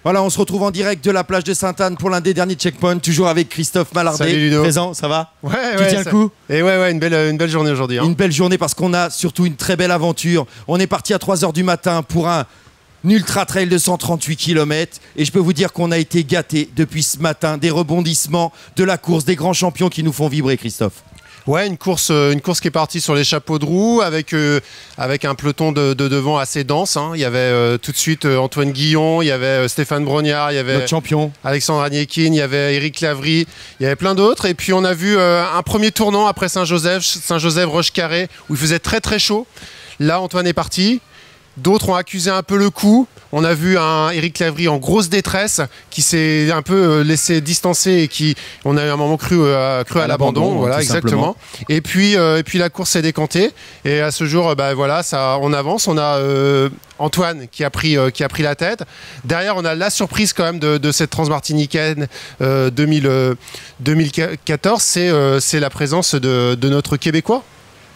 Voilà, on se retrouve en direct de la plage de Sainte-Anne pour l'un des derniers checkpoints, toujours avec Christophe Mallardet. Salut Ludo. Présent, ça va? Ouais, tu tiens le coup? Et ouais, une belle journée aujourd'hui. Hein. Une belle journée parce qu'on a surtout une très belle aventure. On est parti à 3 h du matin pour un ultra trail de 138 km et je peux vous dire qu'on a été gâtés depuis ce matin, des rebondissements, de la course, des grands champions qui nous font vibrer, Christophe. Ouais, une course qui est partie sur les chapeaux de roue avec un peloton de devant assez dense. Hein. Il y avait tout de suite Antoine Guillon, il y avait Stéphane Brognard, il y avait notre champion Alexandre Agnekin, il y avait Eric Lavry, il y avait plein d'autres. Et puis on a vu un premier tournant après Saint-Joseph-Roche-Carré où il faisait très très chaud. Là, Antoine est parti. D'autres ont accusé un peu le coup. On a vu un Eric Lavry en grosse détresse qui s'est un peu laissé distancer et qui, on a eu un moment cru à l'abandon. Voilà, exactement. Et puis la course s'est décantée. Et à ce jour, voilà, on avance. On a Antoine qui a pris la tête. Derrière, on a la surprise quand même de cette Transmartinicaine 2014. C'est la présence de notre Québécois.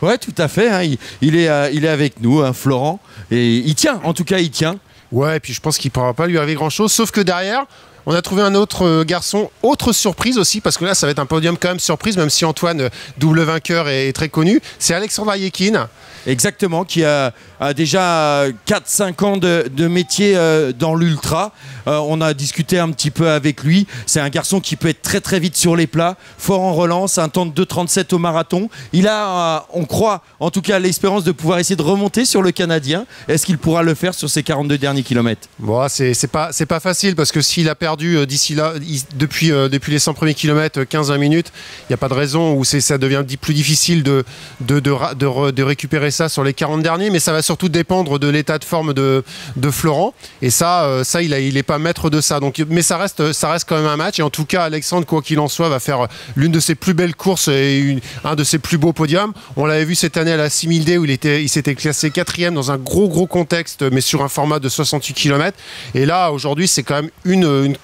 Ouais, tout à fait. Hein. Il est avec nous, hein, Florent. Et il tient, en tout cas, il tient. Ouais, et puis je pense qu'il ne pourra pas lui arriver grand-chose. Sauf que derrière, on a trouvé un autre garçon, autre surprise aussi, parce que là, ça va être un podium quand même surprise, même si Antoine, double vainqueur, est très connu. C'est Alexandre Agnekin. Exactement, qui a déjà 4-5 ans de métier dans l'ultra. On a discuté un petit peu avec lui. C'est un garçon qui peut être très très vite sur les plats, fort en relance, un temps de 2,37 au marathon. Il a, on croit, en tout cas, l'espérance de pouvoir essayer de remonter sur le Canadien. Est-ce qu'il pourra le faire sur ses 42 derniers kilomètres? Bon, c'est pas facile, parce que s'il a perdu d'ici là, depuis les 100 premiers kilomètres, 15-20 minutes, il n'y a pas de raison où ça devient plus difficile de récupérer ça sur les 40 derniers, mais ça va surtout dépendre de l'état de forme de Florent, et ça il est pas maître de ça. Donc, mais ça reste quand même un match, et en tout cas Alexandre, quoi qu'il en soit, va faire l'une de ses plus belles courses et un de ses plus beaux podiums. On l'avait vu cette année à la 6000D où il s'était classé 4e dans un gros contexte, mais sur un format de 68 km, et là aujourd'hui c'est quand même une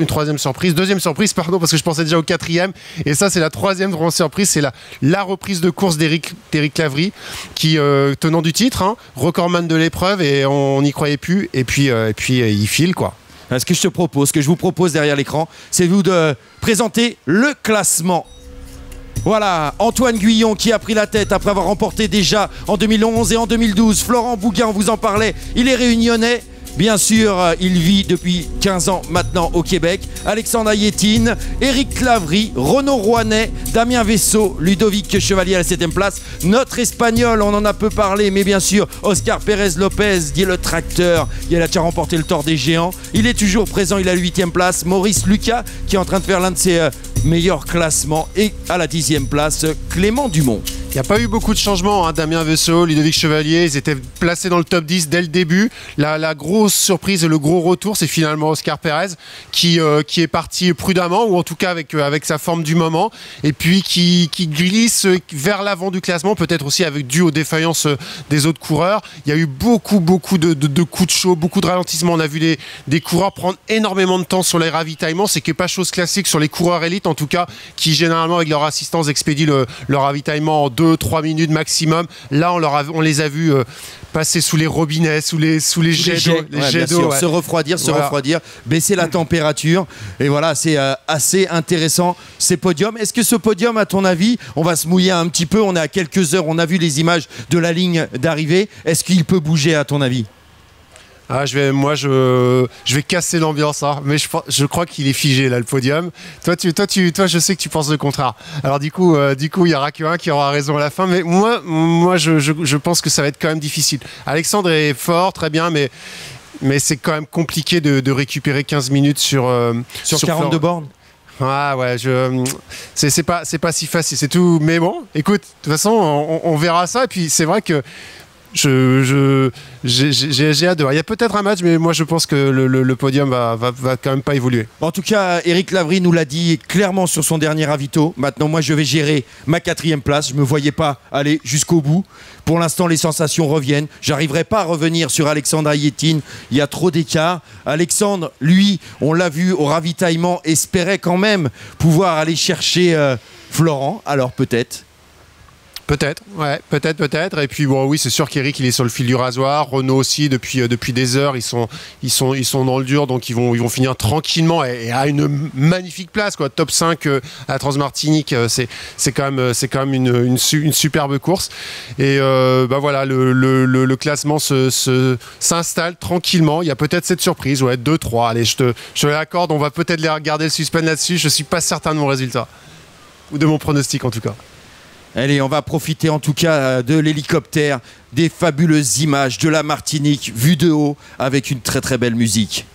troisième surprise, deuxième surprise pardon, parce que je pensais déjà au 4e, et ça c'est la troisième grande surprise, c'est la reprise de course d'Eric Lavry qui tenant du titre, hein, recordman de l'épreuve, et on n'y croyait plus, et puis il file quoi. Ce que je vous propose derrière l'écran, c'est vous de présenter le classement. Voilà, Antoine Guillon qui a pris la tête après avoir remporté déjà en 2011 et en 2012. Florent Bouguin, on vous en parlait, il est réunionnais. Bien sûr, il vit depuis 15 ans maintenant au Québec. Alexandre Agnekin, Eric Lavry, Renaud Rouanet, Damien Vaisseau, Ludovic Chevalier à la 7e place. Notre Espagnol, on en a peu parlé, mais bien sûr, Oscar Pérez Lopez, qui est le tracteur. Il a déjà remporté le Tour des Géants. Il est toujours présent, il est à la 8e place. Maurice Lucas, qui est en train de faire l'un de ses meilleurs classements. Et à la 10e place, Clément Dumont. Il n'y a pas eu beaucoup de changements, hein. Damien Vaisseau, Ludovic Chevalier, ils étaient placés dans le top 10 dès le début. La grosse surprise et le gros retour, c'est finalement Oscar Pérez qui est parti prudemment, ou en tout cas avec sa forme du moment, et puis qui glisse vers l'avant du classement, peut-être aussi dû aux défaillances des autres coureurs. Il y a eu beaucoup de coups de chaud, beaucoup de ralentissements. On a vu des coureurs prendre énormément de temps sur les ravitaillements, c'est pas chose classique sur les coureurs élites, en tout cas, qui généralement avec leur assistance expédient leur ravitaillement en 2-3 minutes maximum. Là, on les a vus passer sous les robinets, sous les jets d'eau. Se refroidir, baisser la température. Et voilà, c'est assez intéressant ces podiums. Est-ce que ce podium, à ton avis, on va se mouiller un petit peu, on est à quelques heures, on a vu les images de la ligne d'arrivée. Est-ce qu'il peut bouger, à ton avis? Je vais casser l'ambiance, hein, mais je crois qu'il est figé là, le podium. Toi, je sais que tu penses le contraire. Alors du coup, il y aura qu'un qui aura raison à la fin, mais moi, je pense que ça va être quand même difficile. Alexandre est fort, très bien, mais c'est quand même compliqué de récupérer 15 minutes sur 42 bornes. Ah ouais, c'est pas si facile, c'est tout. Mais bon, écoute, de toute façon, on verra ça. Et puis c'est vrai que j'ai hâte de voir. Il y a peut-être un match, mais moi je pense que le podium va quand même pas évoluer. En tout cas, Eric Lavry nous l'a dit clairement sur son dernier ravito. Maintenant, moi je vais gérer ma 4e place. Je me voyais pas aller jusqu'au bout. Pour l'instant, les sensations reviennent. J'arriverai pas à revenir sur Alexandre Agnekin. Il y a trop d'écart. Alexandre, lui, on l'a vu au ravitaillement, espérait quand même pouvoir aller chercher Florent. Alors peut-être. Peut-être, ouais, peut-être. Et puis bon, oui, c'est sûr qu'Eric il est sur le fil du rasoir. Renaud aussi depuis des heures, ils sont dans le dur, donc ils vont finir tranquillement et à une magnifique place, quoi. Top 5 à Transmartinique, c'est quand même une superbe course. Et voilà, le classement s'installe tranquillement. Il y a peut-être cette surprise, ouais, 2-3. Allez, je te l'accorde. On va peut-être les regarder le suspense là-dessus. Je suis pas certain de mon résultat ou de mon pronostic en tout cas. Allez, on va profiter en tout cas de l'hélicoptère, des fabuleuses images de la Martinique vue de haut avec une très très belle musique.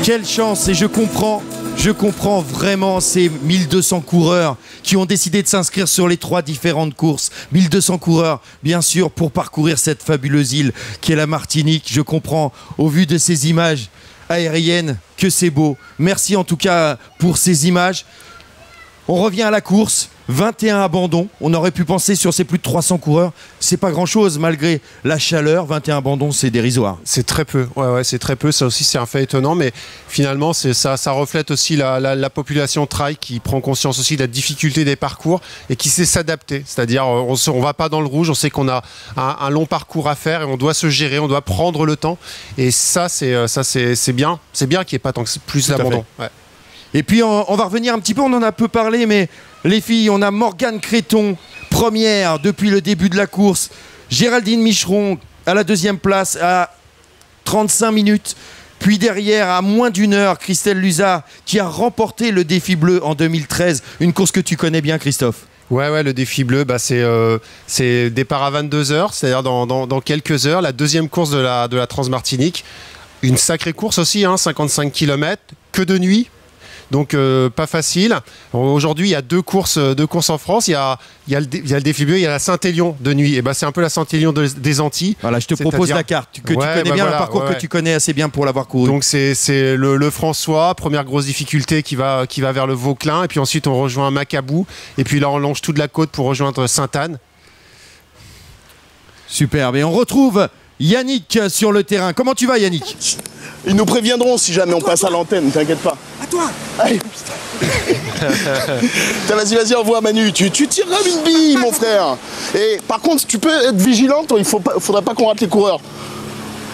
Quelle chance, et je comprends vraiment ces 1200 coureurs qui ont décidé de s'inscrire sur les 3 différentes courses. 1200 coureurs, bien sûr, pour parcourir cette fabuleuse île qui est la Martinique. Je comprends, au vu de ces images aériennes, que c'est beau. Merci en tout cas pour ces images. On revient à la course. 21 abandons. On aurait pu penser sur ces plus de 300 coureurs, c'est pas grand-chose malgré la chaleur. 21 abandons, c'est dérisoire. C'est très peu. Ouais, c'est très peu. Ça aussi, c'est un fait étonnant, mais finalement, ça reflète aussi la population trail qui prend conscience aussi de la difficulté des parcours et qui sait s'adapter. C'est-à-dire, on va pas dans le rouge. On sait qu'on a un long parcours à faire et on doit se gérer, on doit prendre le temps. Et ça, c'est bien. C'est bien qu'il n'y ait pas tant que plus d'abandons. Ouais. Et puis on va revenir un petit peu, on en a peu parlé, mais les filles, on a Morgane Créton, première depuis le début de la course. Géraldine Micheron à la 2e place à 35 minutes. Puis derrière, à moins d'1 heure, Christelle Luzard qui a remporté le défi bleu en 2013. Une course que tu connais bien, Christophe. Ouais, le défi bleu, c'est départ à 22h, c'est-à-dire dans quelques heures, la deuxième course de la Transmartinique. Une sacrée course aussi, 55 km, que de nuit. Donc pas facile. Aujourd'hui, il y a deux courses en France. Il y a le défi bleu, il y a la Saint-Élion de nuit. Et c'est un peu la Saint-Élion des Antilles. Voilà, je te propose la carte que tu connais bien, le parcours que tu connais assez bien pour l'avoir couru. Donc c'est le François, première grosse difficulté qui va vers le Vauclin. Et puis ensuite, on rejoint Macabou. Et puis là, on longe toute la côte pour rejoindre Sainte-Anne. Superbe. Et on retrouve Yannick sur le terrain. Comment tu vas, Yannick? Ils nous préviendront si jamais on passe à l'antenne, t'inquiète pas. À toi. Allez, vas-y, envoie Manu. Tu tireras une bille, mon frère. Et par contre, tu peux être vigilante, faudrait pas qu'on rate les coureurs.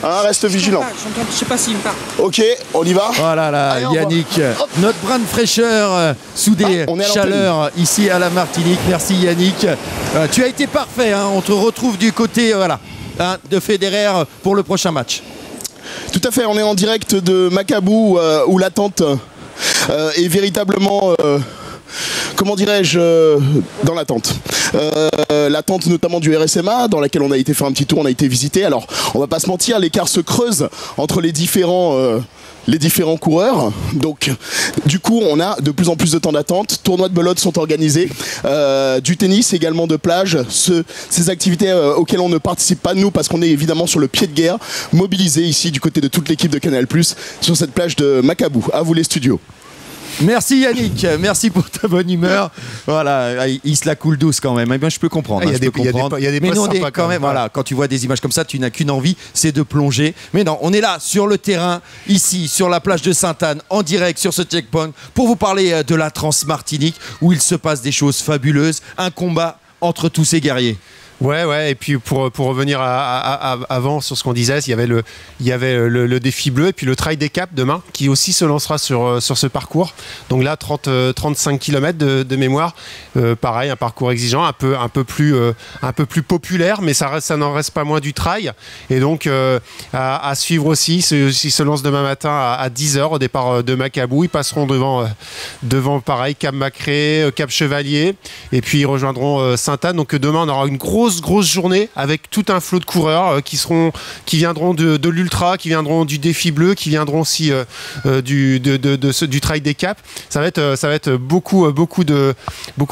Reste vigilant. Je sais pas s'il me parle. Ok, on y va. Voilà, allez, Yannick, notre brin de fraîcheur sous des chaleurs ici à la Martinique. Merci Yannick. Tu as été parfait, on te retrouve du côté de Federer pour le prochain match. Tout à fait, on est en direct de Macabou où l'attente est véritablement, comment dirais-je, dans l'attente. L'attente notamment du RSMA dans laquelle on a été faire un petit tour, on a été visiter. Alors on va pas se mentir, l'écart se creuse entre les différents coureurs. Donc du coup on a de plus en plus de temps d'attente. Tournois de belote sont organisés, du tennis également de plage, ces activités auxquelles on ne participe pas nous parce qu'on est évidemment sur le pied de guerre, mobilisés ici du côté de toute l'équipe de Canal+ sur cette plage de Macabou. À vous les studios. Merci Yannick, merci pour ta bonne humeur. Voilà, il se la coule douce quand même. Eh bien, je peux comprendre. Il y a des mais non, sympas quand même. Voilà, quand tu vois des images comme ça, tu n'as qu'une envie, c'est de plonger. Mais non, on est là sur le terrain, ici sur la plage de Sainte-Anne, en direct sur ce checkpoint, pour vous parler de la Transmartinique, où il se passe des choses fabuleuses. Un combat entre tous ces guerriers. Ouais, et puis pour revenir avant sur ce qu'on disait, il y avait le défi bleu et puis le Trail des Caps demain qui aussi se lancera sur ce parcours. Donc là 35 km de mémoire, pareil, un parcours exigeant, un peu plus populaire, mais ça n'en reste pas moins du trail. Et donc à suivre aussi, ils se lancent demain matin à 10h au départ de Macabou. Ils passeront devant pareil Cap Macré, Cap Chevalier, et puis ils rejoindront Sainte-Anne. Donc demain on aura une grosse journée avec tout un flot de coureurs qui viendront de l'ultra, qui viendront du défi bleu, qui viendront aussi du Trail des Caps. Ça va être beaucoup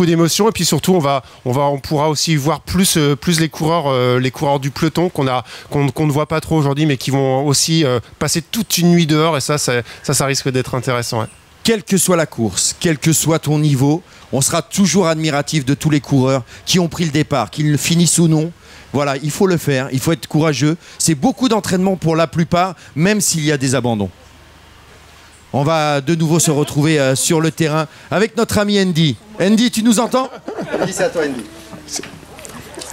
d'émotions, et puis surtout on pourra aussi voir plus les coureurs du peloton qu'on ne voit pas trop aujourd'hui, mais qui vont aussi passer toute une nuit dehors, et ça risque d'être intéressant. Ouais. Quelle que soit la course, quel que soit ton niveau, on sera toujours admiratif de tous les coureurs qui ont pris le départ, qu'ils le finissent ou non. Voilà, il faut le faire, il faut être courageux. C'est beaucoup d'entraînement pour la plupart, même s'il y a des abandons. On va de nouveau se retrouver sur le terrain avec notre ami Andy. Andy, tu nous entends? Andy, c'est à toi, Andy.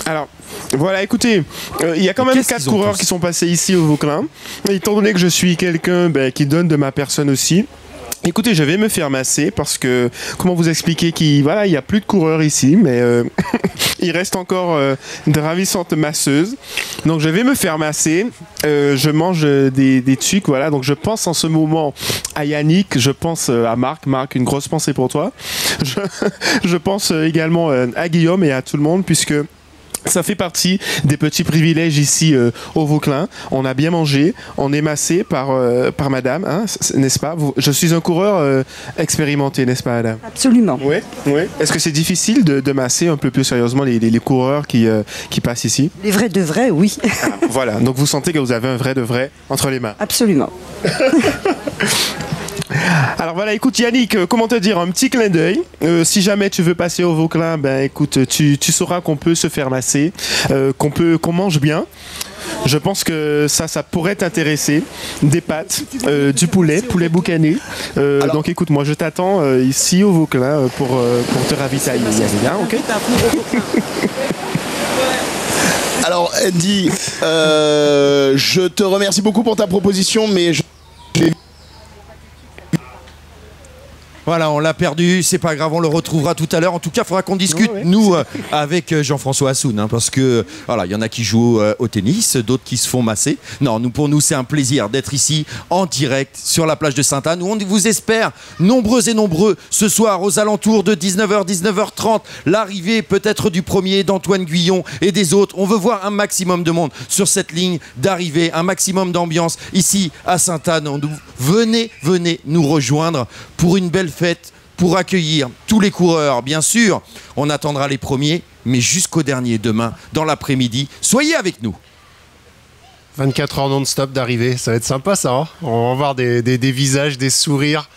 Alors, voilà, écoutez, il y a quand même 4 coureurs qui sont passés ici au Vauclin. Étant donné que je suis quelqu'un qui donne de ma personne aussi, écoutez, je vais me faire masser parce que, comment vous expliquer qu'il n'y a plus de coureurs ici, mais il reste encore de ravissantes masseuses. Donc je vais me faire masser. Je mange des trucs, voilà. Donc je pense en ce moment à Yannick, je pense à Marc. Marc, une grosse pensée pour toi. Je pense également à Guillaume et à tout le monde, puisque ça fait partie des petits privilèges ici au Vauclin. On a bien mangé, on est massé par madame, n'est-ce pas? Je suis un coureur expérimenté, n'est-ce pas, madame? Absolument. Oui. Est-ce que c'est difficile de masser un peu plus sérieusement les coureurs qui passent ici? Les vrais de vrais, oui. Voilà, donc vous sentez que vous avez un vrai de vrai entre les mains? Absolument. Alors voilà, écoute Yannick, comment te dire, un petit clin d'œil. Si jamais tu veux passer au Vauclin, écoute, tu sauras qu'on peut se faire masser, qu'on mange bien. Je pense que ça pourrait t'intéresser. Des pâtes, du poulet boucané. Donc écoute, moi je t'attends ici au Vauclin pour te ravitailler. Ok. Alors Andy, je te remercie beaucoup pour ta proposition, mais Voilà, on l'a perdu, c'est pas grave, on le retrouvera tout à l'heure. En tout cas, il faudra qu'on discute, nous, avec Jean-François Assoun, hein, parce que, voilà, il y en a qui jouent au tennis, d'autres qui se font masser. Non, pour nous, c'est un plaisir d'être ici, en direct, sur la plage de Sainte-Anne, où on vous espère, nombreux et nombreux, ce soir, aux alentours de 19h, 19h30, l'arrivée peut-être du premier, d'Antoine Guyon et des autres. On veut voir un maximum de monde sur cette ligne d'arrivée, un maximum d'ambiance, ici, à Sainte-Anne. Venez nous rejoindre pour une belle fête, pour accueillir tous les coureurs. Bien sûr, on attendra les premiers, mais jusqu'au dernier demain, dans l'après-midi. Soyez avec nous. 24 heures non-stop d'arrivée, ça va être sympa ça. Hein, on va voir des visages, des sourires.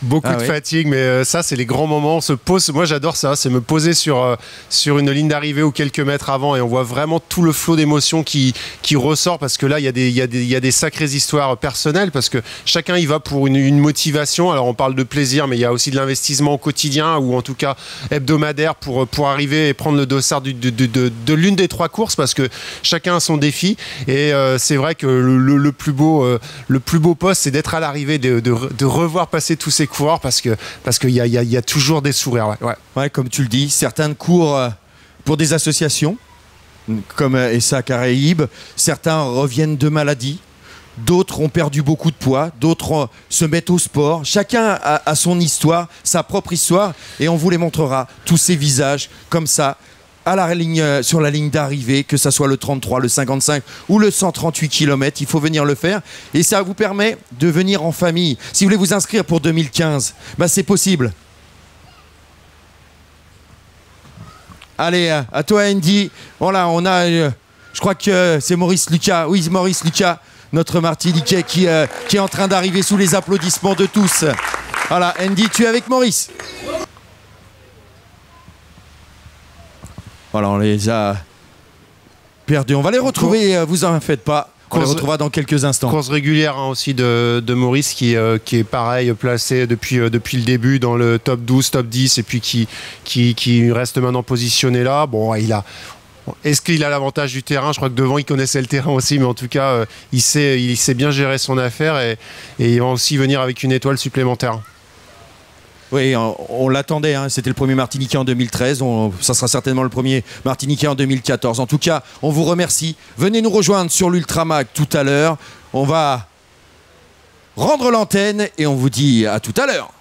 Beaucoup de fatigue, mais ça, c'est les grands moments. On se pose, moi, j'adore ça. C'est me poser sur une ligne d'arrivée ou quelques mètres avant et on voit vraiment tout le flot d'émotions qui ressort parce que là, il y a des sacrées histoires personnelles parce que chacun y va pour une motivation. Alors, on parle de plaisir, mais il y a aussi de l'investissement au quotidien ou en tout cas hebdomadaire pour arriver et prendre le dossard de l'une des 3 courses parce que chacun a son défi. Et c'est vrai que le plus beau poste, c'est d'être à l'arrivée, de revoir passer tous ces coureurs parce qu'il y a toujours des sourires. Ouais, comme tu le dis, certains courent pour des associations comme ESSA Caraïbes, certains reviennent de maladies, d'autres ont perdu beaucoup de poids, d'autres se mettent au sport. Chacun a son histoire, sa propre histoire, et on vous les montrera, tous ces visages comme ça, sur la ligne d'arrivée, que ce soit le 33, le 55 ou le 138 km, il faut venir le faire et ça vous permet de venir en famille. Si vous voulez vous inscrire pour 2015, c'est possible. Allez, à toi Andy. Voilà, on a, je crois que c'est Maurice Lucas. Oui, Maurice Lucas, notre Martiniquais qui est en train d'arriver sous les applaudissements de tous. Voilà, Andy, tu es avec Maurice. Voilà, on les a perdus. On va les retrouver, vous en faites pas. On les retrouvera dans quelques instants. Course régulière aussi de Maurice qui est pareil, placé depuis le début dans le top 12, top 10 et puis qui reste maintenant positionné là. Bon, est-ce qu'il a l'avantage du terrain? Je crois que devant, il connaissait le terrain aussi, mais en tout cas, il sait bien gérer son affaire et il va aussi venir avec une étoile supplémentaire. Oui, on l'attendait, hein. C'était le premier Martiniquais en 2013, ça sera certainement le premier Martiniquais en 2014. En tout cas, on vous remercie. Venez nous rejoindre sur l'Ultramag tout à l'heure. On va rendre l'antenne et on vous dit à tout à l'heure.